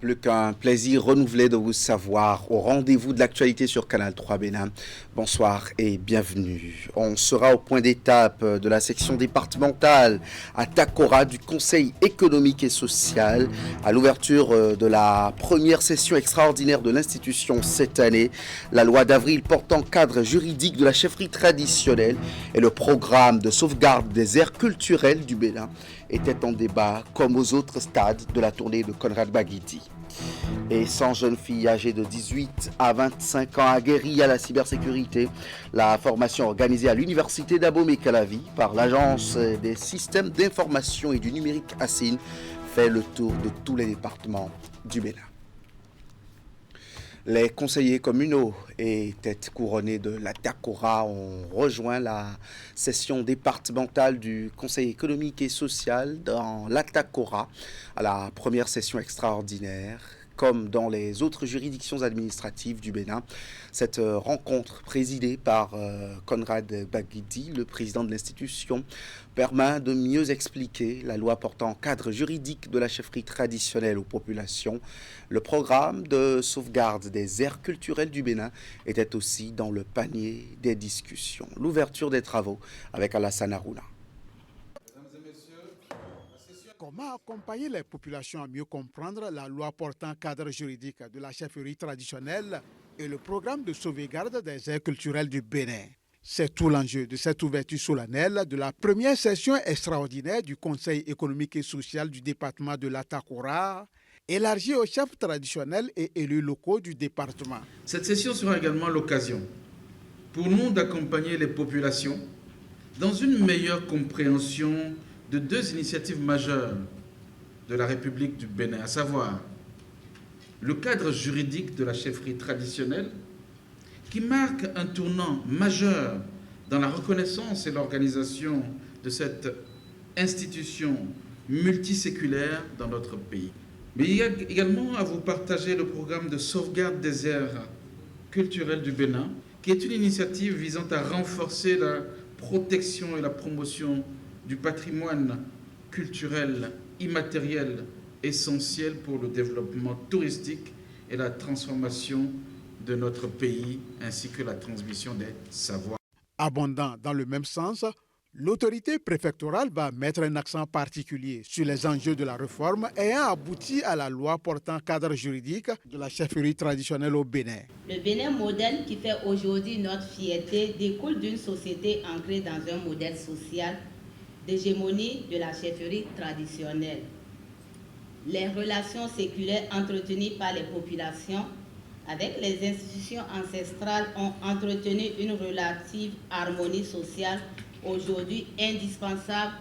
Plus qu'un plaisir renouvelé de vous savoir au rendez-vous de l'actualité sur Canal 3 Bénin. Bonsoir et bienvenue. On sera au point d'étape de la section départementale à Takora du Conseil économique et social à l'ouverture de la première session extraordinaire de l'institution cette année. La loi d'avril portant cadre juridique de la chefferie traditionnelle et le programme de sauvegarde des aires culturelles du Bénin était en débat comme aux autres stades de la tournée de Conrad Baguidi. Et 100 jeunes filles âgées de 18 à 25 ans aguerries à la cybersécurité, la formation organisée à l'université d'Abomey-Calavi par l'agence des systèmes d'information et du numérique ASIN fait le tour de tous les départements du Bénin. Les conseillers communaux et têtes couronnées de la Takora ont rejoint la session départementale du Conseil économique et social dans la Takora à la première session extraordinaire. Comme dans les autres juridictions administratives du Bénin, cette rencontre présidée par Conrad Baguidi, le président de l'institution, permet de mieux expliquer la loi portant cadre juridique de la chefferie traditionnelle aux populations. Le programme de sauvegarde des aires culturelles du Bénin était aussi dans le panier des discussions. L'ouverture des travaux avec Alassane Harouna. Comment accompagner les populations à mieux comprendre la loi portant cadre juridique de la chefferie traditionnelle et le programme de sauvegarde des aires culturelles du Bénin? C'est tout l'enjeu de cette ouverture solennelle de la première session extraordinaire du Conseil économique et social du département de la Takora, élargie aux chefs traditionnels et élus locaux du département. Cette session sera également l'occasion pour nous d'accompagner les populations dans une meilleure compréhension de deux initiatives majeures de la République du Bénin, à savoir le cadre juridique de la chefferie traditionnelle qui marque un tournant majeur dans la reconnaissance et l'organisation de cette institution multiséculaire dans notre pays. Mais il y a également à vous partager le programme de sauvegarde des aires culturelles du Bénin, qui est une initiative visant à renforcer la protection et la promotion du patrimoine culturel immatériel essentiel pour le développement touristique et la transformation de notre pays, ainsi que la transmission des savoirs. Abondant dans le même sens, l'autorité préfectorale va mettre un accent particulier sur les enjeux de la réforme ayant abouti à la loi portant cadre juridique de la chefferie traditionnelle au Bénin. Le Bénin moderne qui fait aujourd'hui notre fierté découle d'une société ancrée dans un modèle social d'hégémonie de la chefferie traditionnelle. Les relations séculaires entretenues par les populations avec les institutions ancestrales ont entretenu une relative harmonie sociale, aujourd'hui indispensable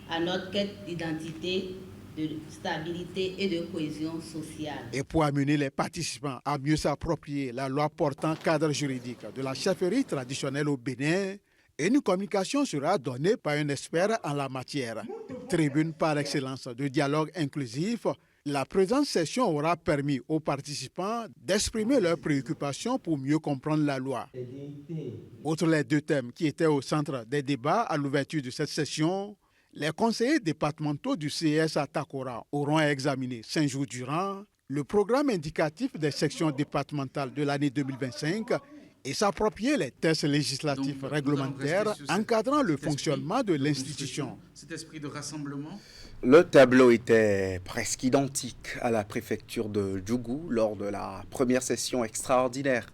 à notre quête d'identité, de stabilité et de cohésion sociale. Et pour amener les participants à mieux s'approprier la loi portant cadre juridique de la chefferie traditionnelle au Bénin, une communication sera donnée par un expert en la matière. Tribune par excellence de dialogue inclusif, la présente session aura permis aux participants d'exprimer leurs préoccupations pour mieux comprendre la loi. Outre les deux thèmes qui étaient au centre des débats à l'ouverture de cette session, les conseillers départementaux du CES à Takora auront examiné 5 jours durant le programme indicatif des sections départementales de l'année 2025 et s'approprier les tests législatifs réglementaires encadrant le fonctionnement de l'institution. Cet esprit de rassemblement. Le tableau était presque identique à la préfecture de Djougou lors de la première session extraordinaire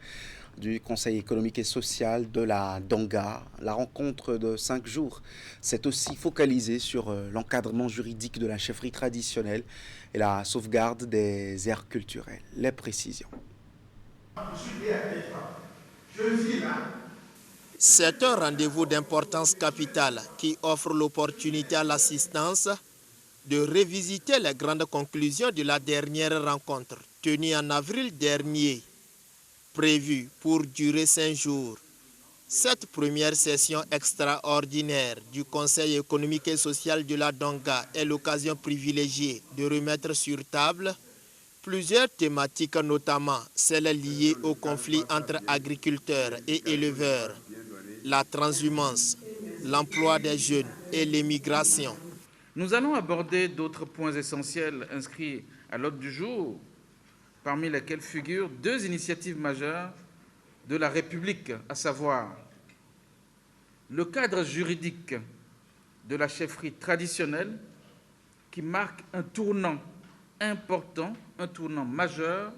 du Conseil économique et social de la Donga. La rencontre de 5 jours s'est aussi focalisée sur l'encadrement juridique de la chefferie traditionnelle et la sauvegarde des aires culturelles. Les précisions. C'est un rendez-vous d'importance capitale qui offre l'opportunité à l'assistance de revisiter les grandes conclusions de la dernière rencontre tenue en avril dernier, prévue pour durer 5 jours. Cette première session extraordinaire du Conseil économique et social de la Donga est l'occasion privilégiée de remettre sur table plusieurs thématiques, notamment celles liées au conflit entre agriculteurs et éleveurs, la transhumance, l'emploi des jeunes et l'émigration. Nous allons aborder d'autres points essentiels inscrits à l'ordre du jour, parmi lesquelles figurent 2 initiatives majeures de la République, à savoir le cadre juridique de la chefferie traditionnelle qui marque un tournant important, un tournant majeur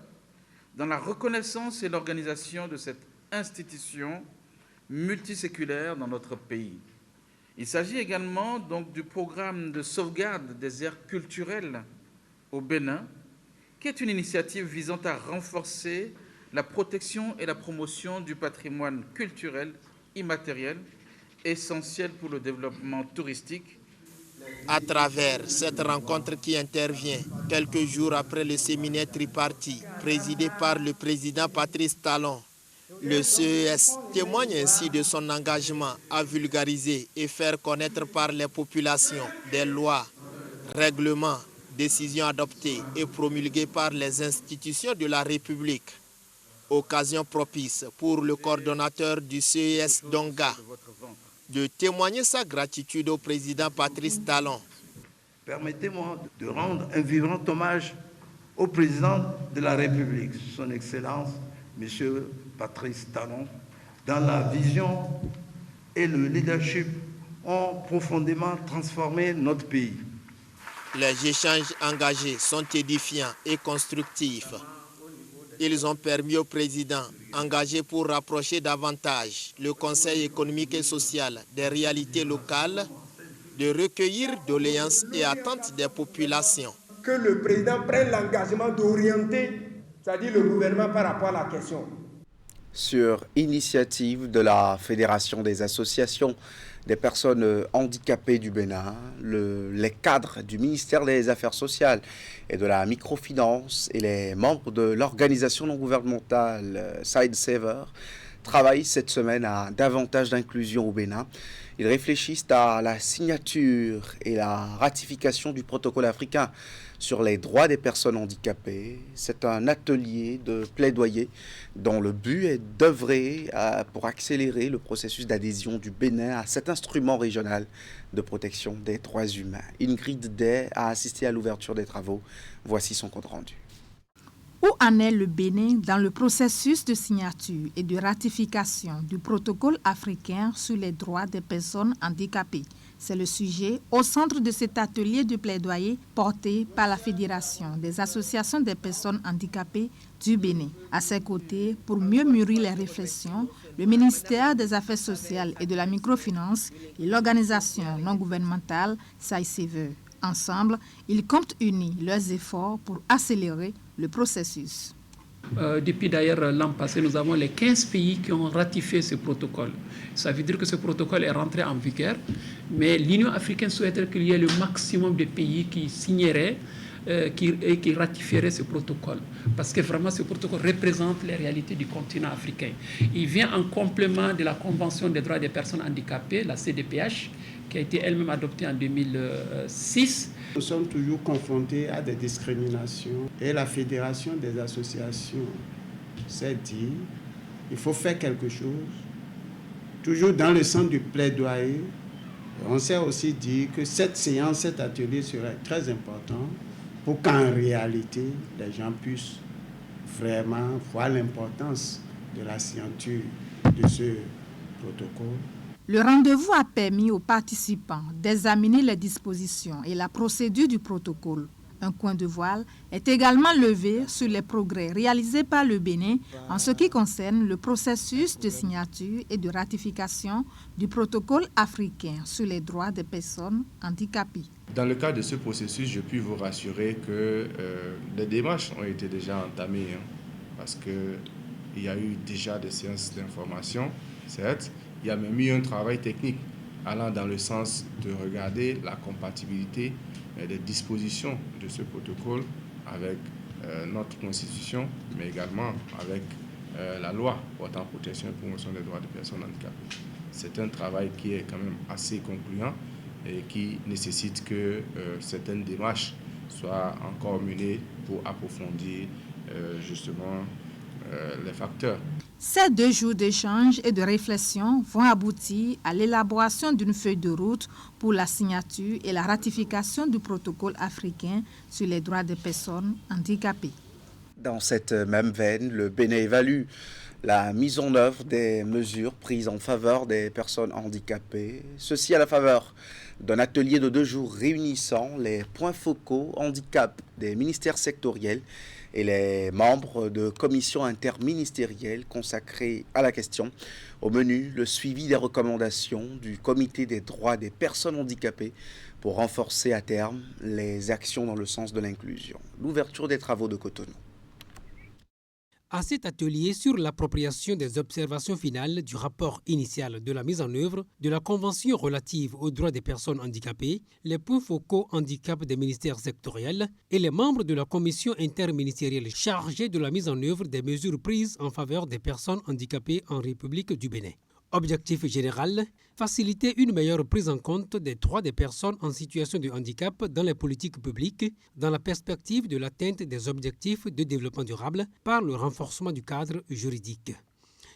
dans la reconnaissance et l'organisation de cette institution multiséculaire dans notre pays. Il s'agit également donc du programme de sauvegarde des aires culturelles au Bénin, qui est une initiative visant à renforcer la protection et la promotion du patrimoine culturel immatériel, essentiel pour le développement touristique. À travers cette rencontre qui intervient quelques jours après le séminaire tripartite présidé par le président Patrice Talon, le CES témoigne ainsi de son engagement à vulgariser et faire connaître par les populations des lois, règlements, décisions adoptées et promulguées par les institutions de la République. Occasion propice pour le coordonnateur du CES Donga de témoigner sa gratitude au président Patrice Talon. Permettez-moi de rendre un vibrant hommage au président de la République, son Excellence, M. Patrice Talon, dont la vision et le leadership ont profondément transformé notre pays. Les échanges engagés sont édifiants et constructifs. Ils ont permis au président, engagé pour rapprocher davantage le Conseil économique et social des réalités locales, de recueillir doléances et attentes des populations. Que le président prenne l'engagement d'orienter, c'est-à-dire le gouvernement par rapport à la question. Sur initiative de la Fédération des associations des personnes handicapées du Bénin, les cadres du ministère des Affaires sociales et de la microfinance et les membres de l'organisation non gouvernementale Side Saver travaillent cette semaine à davantage d'inclusion au Bénin. Ils réfléchissent à la signature et la ratification du protocole africain sur les droits des personnes handicapées. C'est un atelier de plaidoyer dont le but est d'œuvrer pour accélérer le processus d'adhésion du Bénin à cet instrument régional de protection des droits humains. Ingrid Day a assisté à l'ouverture des travaux. Voici son compte rendu. Où en est le Bénin dans le processus de signature et de ratification du protocole africain sur les droits des personnes handicapées? C'est le sujet au centre de cet atelier de plaidoyer porté par la Fédération des associations des personnes handicapées du Bénin. À ses côtés, pour mieux mûrir les réflexions, le ministère des Affaires sociales et de la microfinance et l'organisation non gouvernementale Side Saver. Ensemble, ils comptent unir leurs efforts pour accélérer le processus. Depuis d'ailleurs l'an passé, nous avons les 15 pays qui ont ratifié ce protocole. Ça veut dire que ce protocole est rentré en vigueur, mais l'Union africaine souhaiterait qu'il y ait le maximum de pays qui signeraient et qui ratifieraient ce protocole. Parce que vraiment, ce protocole représente les réalités du continent africain. Il vient en complément de la Convention des droits des personnes handicapées, la CDPH, qui a été elle-même adoptée en 2006. Nous sommes toujours confrontés à des discriminations et la Fédération des associations s'est dit il faut faire quelque chose. Toujours dans le sens du plaidoyer, on s'est aussi dit que cette séance, cet atelier serait très important pour qu'en réalité, les gens puissent vraiment voir l'importance de la signature de ce protocole. Le rendez-vous a permis aux participants d'examiner les dispositions et la procédure du protocole. Un coin de voile est également levé sur les progrès réalisés par le Bénin en ce qui concerne le processus de signature et de ratification du protocole africain sur les droits des personnes handicapées. Dans le cadre de ce processus, je puis vous rassurer que les démarches ont été déjà entamées, parce qu'il y a eu déjà des séances d'information, certes. Il y a même eu un travail technique allant dans le sens de regarder la compatibilité des dispositions de ce protocole avec notre constitution, mais également avec la loi portant protection et promotion des droits des personnes handicapées. C'est un travail qui est quand même assez concluant et qui nécessite que certaines démarches soient encore menées pour approfondir justement les facteurs. Ces 2 jours d'échange et de réflexion vont aboutir à l'élaboration d'une feuille de route pour la signature et la ratification du protocole africain sur les droits des personnes handicapées. Dans cette même veine, le Bénin évalue la mise en œuvre des mesures prises en faveur des personnes handicapées. Ceci à la faveur d'un atelier de 2 jours réunissant les points focaux handicap des ministères sectoriels et les membres de commissions interministérielles consacrées à la question. Au menu, le suivi des recommandations du Comité des droits des personnes handicapées pour renforcer à terme les actions dans le sens de l'inclusion. L'ouverture des travaux de Cotonou. À cet atelier sur l'appropriation des observations finales du rapport initial de la mise en œuvre de la Convention relative aux droits des personnes handicapées, les points focaux handicap des ministères sectoriels et les membres de la commission interministérielle chargée de la mise en œuvre des mesures prises en faveur des personnes handicapées en République du Bénin. Objectif général, faciliter une meilleure prise en compte des droits des personnes en situation de handicap dans les politiques publiques, dans la perspective de l'atteinte des objectifs de développement durable par le renforcement du cadre juridique.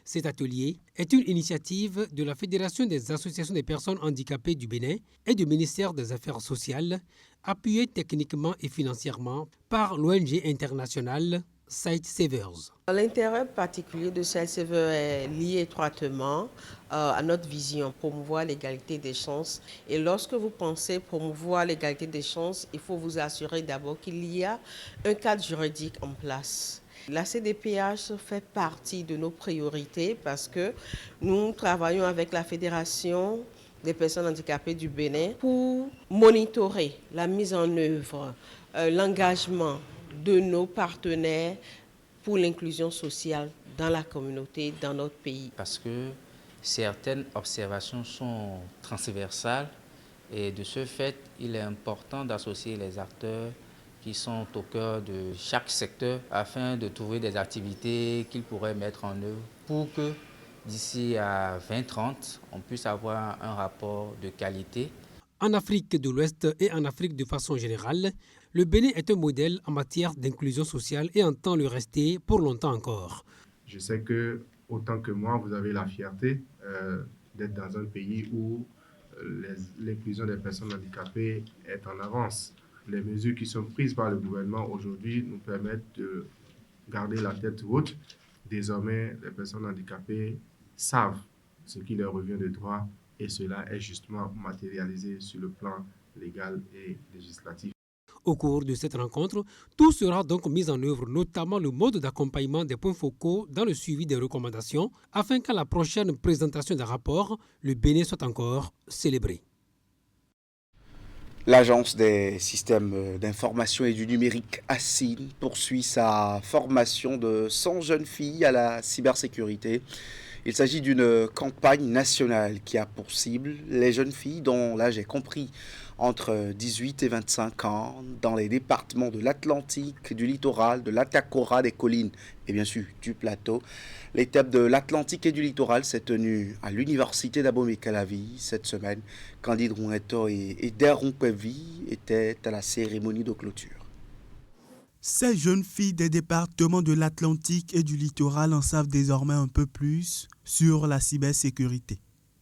Cet atelier est une initiative de la Fédération des associations des personnes handicapées du Bénin et du ministère des Affaires sociales, appuyé techniquement et financièrement par l'ONG internationale Sightsavers. L'intérêt particulier de Sightsavers est lié étroitement à notre vision, promouvoir l'égalité des chances. Et lorsque vous pensez promouvoir l'égalité des chances, il faut vous assurer d'abord qu'il y a un cadre juridique en place. La CDPH fait partie de nos priorités parce que nous travaillons avec la Fédération des personnes handicapées du Bénin pour monitorer la mise en œuvre, l'engagement de nos partenaires pour l'inclusion sociale dans la communauté, dans notre pays. Parce que certaines observations sont transversales et de ce fait, il est important d'associer les acteurs qui sont au cœur de chaque secteur afin de trouver des activités qu'ils pourraient mettre en œuvre pour que d'ici à 2030, on puisse avoir un rapport de qualité. En Afrique de l'Ouest et en Afrique de façon générale, le Bénin est un modèle en matière d'inclusion sociale et entend le rester pour longtemps encore. Je sais que, autant que moi, vous avez la fierté d'être dans un pays où l'inclusion des personnes handicapées est en avance. Les mesures qui sont prises par le gouvernement aujourd'hui nous permettent de garder la tête haute. Désormais, les personnes handicapées savent ce qui leur revient de droit et cela est justement matérialisé sur le plan légal et législatif. Au cours de cette rencontre, tout sera donc mis en œuvre, notamment le mode d'accompagnement des points focaux dans le suivi des recommandations, afin qu'à la prochaine présentation d'un rapport, le Bénin soit encore célébré. L'Agence des systèmes d'information et du numérique ASIN poursuit sa formation de 100 jeunes filles à la cybersécurité. Il s'agit d'une campagne nationale qui a pour cible les jeunes filles dont l'âge est compris entre 18 et 25 ans dans les départements de l'Atlantique, du littoral, de l'Atacora, des collines et bien sûr du plateau. L'étape de l'Atlantique et du littoral s'est tenue à l'université d'Abomey-Calavi cette semaine. Candide Rouneto et Deron Kwevi étaient à la cérémonie de clôture. Ces jeunes filles des départements de l'Atlantique et du littoral en savent désormais un peu plus sur la cybersécurité.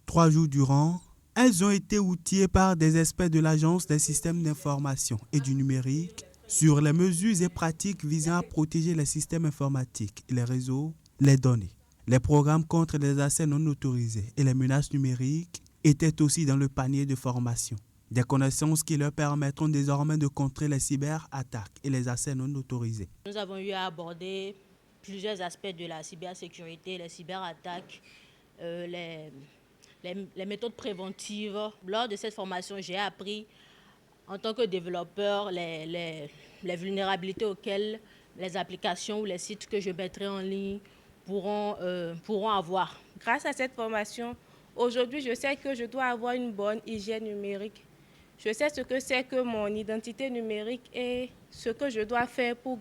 3 jours durant, elles ont été outillées par des experts de l'Agence des systèmes d'information et du numérique sur les mesures et pratiques visant à protéger les systèmes informatiques, les réseaux, les données. Les programmes contre les accès non autorisés et les menaces numériques étaient aussi dans le panier de formation. Des connaissances qui leur permettront désormais de contrer les cyberattaques et les accès non autorisés. Nous avons eu à aborder plusieurs aspects de la cybersécurité, les cyberattaques, les méthodes préventives. Lors de cette formation, j'ai appris en tant que développeur les vulnérabilités auxquelles les applications ou les sites que je mettrai en ligne pourront avoir. Grâce à cette formation, aujourd'hui, je sais que je dois avoir une bonne hygiène numérique. Je sais ce que c'est que mon identité numérique et ce que je dois faire pour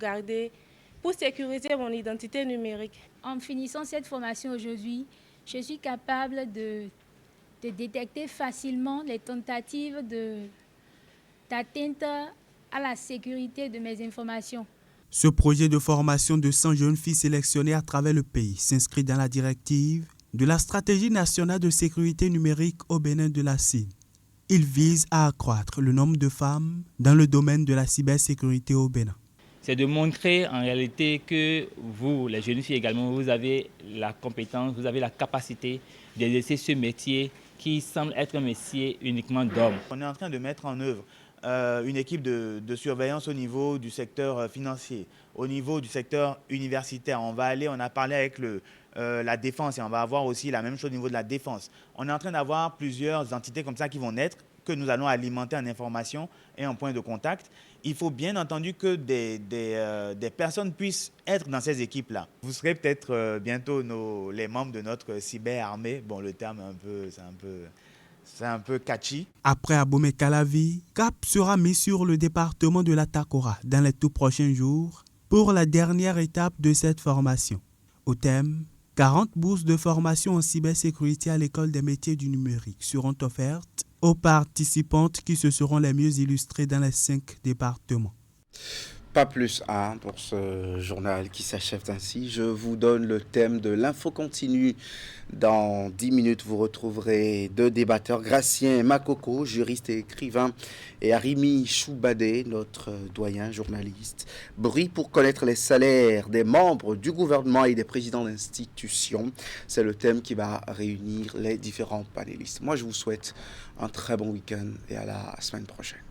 sécuriser mon identité numérique. En finissant cette formation aujourd'hui, je suis capable de détecter facilement les tentatives d'atteinte à la sécurité de mes informations. Ce projet de formation de 100 jeunes filles sélectionnées à travers le pays s'inscrit dans la directive de la stratégie nationale de sécurité numérique au Bénin de la CIN. Il vise à accroître le nombre de femmes dans le domaine de la cybersécurité au Bénin. c'est de montrer en réalité que vous, les jeunes filles également, vous avez la compétence, vous avez la capacité d'exercer ce métier qui semble être un métier uniquement d'hommes. On est en train de mettre en œuvre une équipe de surveillance au niveau du secteur financier, au niveau du secteur universitaire. On a parlé avec la défense et on va avoir aussi la même chose au niveau de la défense. On est en train d'avoir plusieurs entités comme ça qui vont naître, que nous allons alimenter en information et en point de contact. Il faut bien entendu que des personnes puissent être dans ces équipes-là. Vous serez peut-être bientôt les membres de notre cyberarmée. Bon, le terme c'est un peu catchy. Après Abomey-Calavi, cap sera mis sur le département de la Takora dans les tout prochains jours pour la dernière étape de cette formation. Au thème, 40 bourses de formation en cybersécurité à l'école des métiers du numérique seront offertes aux participantes qui se seront les mieux illustrées dans les 5 départements. Pas plus pour ce journal qui s'achève ainsi. Je vous donne le thème de l'info continue. Dans 10 minutes, vous retrouverez 2 débatteurs, Gracien Makoko, juriste et écrivain, et Arimi Choubadé, notre doyen journaliste. Bruit pour connaître les salaires des membres du gouvernement et des présidents d'institutions. C'est le thème qui va réunir les différents panélistes. Moi, je vous souhaite un très bon week-end et à la semaine prochaine.